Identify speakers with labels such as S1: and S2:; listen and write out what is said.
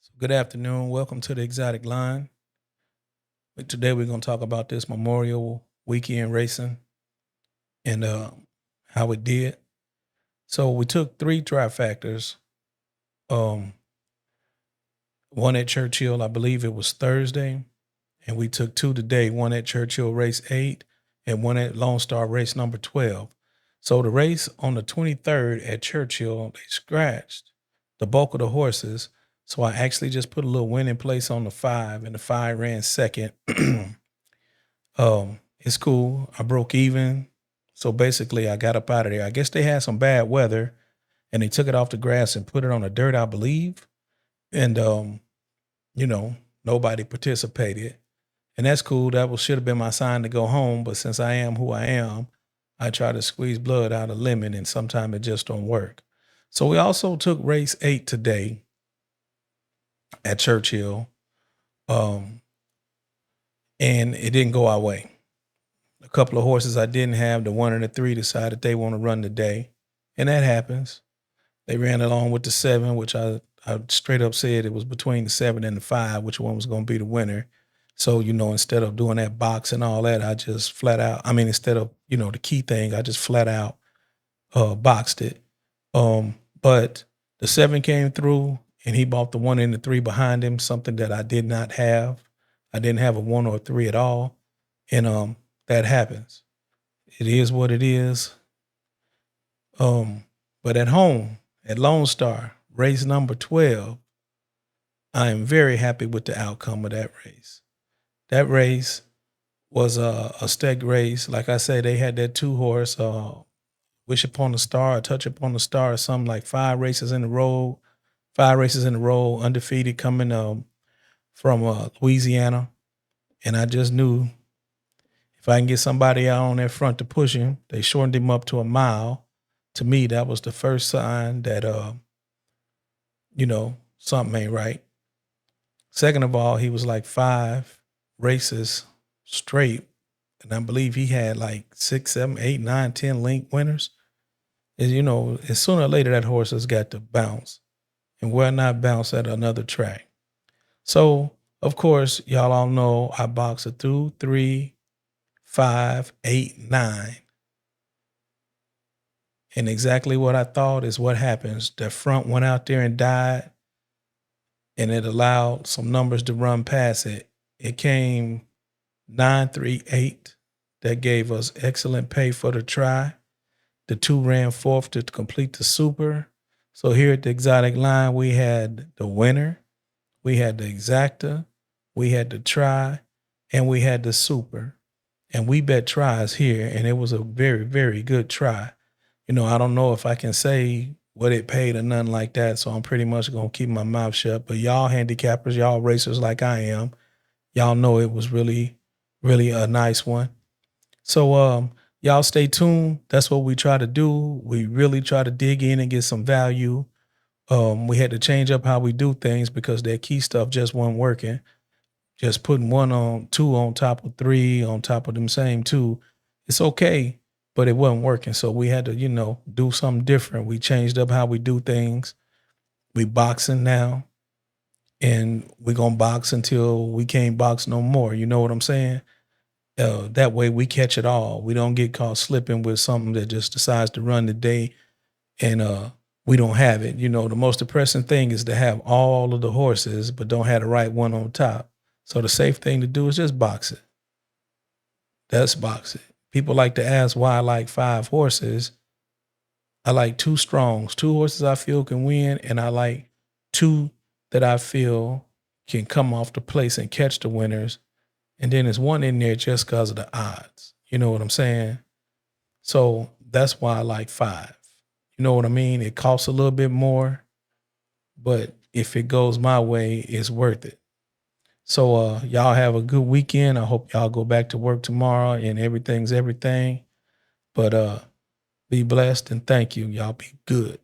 S1: So good afternoon. Welcome to the Exotic Line. Today we're going to talk about this Memorial Weekend racing and how it did. So we took three trifactors. Um, one at Churchill, I believe it was Thursday, and we took two today. One at Churchill Race 8 and one at Lone Star Race number 12. So the race on the 23rd at Churchill, they scratched the bulk of the horses. So I actually just put a little win in place on the 5, and the 5 ran second. It's cool. I broke even. So basically I got up out of there. I guess they had some bad weather and they took it off the grass and put it on the dirt, I believe. And you know, nobody participated. And that's cool. That should have been my sign to go home. But since I am who I am, I try to squeeze blood out of lemon, and sometimes it just don't work. So we also took race 8 today at Churchill. Um, and it didn't go our way. A couple of horses I didn't have, the 1 and the 3 decided they want to run today. And that happens. They ran along with the 7, which I straight up said it was between the 7 and the 5, which one was going to be the winner. So, instead of doing that box and all that, I just flat out, instead of, the key thing, I just flat out boxed it. But the 7 came through and he bought the 1 and the 3 behind him, something that I did not have. I didn't have a 1 or a 3 at all. And that happens. It is what it is. But at home, at Lone Star, race number 12, I am very happy with the outcome of that race. That race was a stake race. Like I said, they had that 2-horse, Wish Upon a Star, Touch Upon the Star, something like 5 races in a row, undefeated, coming from Louisiana. And I just knew if I can get somebody out on that front to push him, they shortened him up to a mile. To me, that was the first sign that, something ain't right. Second of all, he was like 5 races straight. And I believe he had like 6, 7, 8, 9, 10 link winners. As sooner or later, that horse has got to bounce. And why not bounce at another track? So, of course, y'all all know I box a 2, 3, 5, 8, 9. And exactly what I thought is what happens. The front went out there and died, and it allowed some numbers to run past it. It came 938. That gave us excellent pay for the try. The 2 ran fourth to complete the super. So here at the Exotic Line, we had the winner, we had the exacta, we had the try, and we had the super. And we bet tries here, and it was a very, very good try. I don't know if I can say what it paid or nothing like that, so I'm pretty much going to keep my mouth shut. But y'all handicappers, y'all racers like I am, y'all know it was really, really a nice one. So y'all stay tuned. That's what we try to do. We really try to dig in and get some value. We had to change up how we do things because that key stuff just wasn't working. Just putting 2 on top of 3 on top of them same 2. It's okay, but it wasn't working. So we had to, do something different. We changed up how we do things. We boxing now, and we're going to box until we can't box no more. You know what I'm saying? That way we catch it all. We don't get caught slipping with something that just decides to run the day and we don't have it. The most depressing thing is to have all of the horses but don't have the right one on top. So the safe thing to do is just box it. That's box it. People like to ask why I like 5 horses. I like 2 strongs, 2 horses I feel can win, and I like 2 that I feel can come off the place and catch the winners. And then there's 1 in there just because of the odds. You know what I'm saying? So that's why I like 5. You know what I mean? It costs a little bit more, but if it goes my way, it's worth it. So y'all have a good weekend. I hope y'all go back to work tomorrow and everything's everything. But be blessed and thank you. Y'all be good.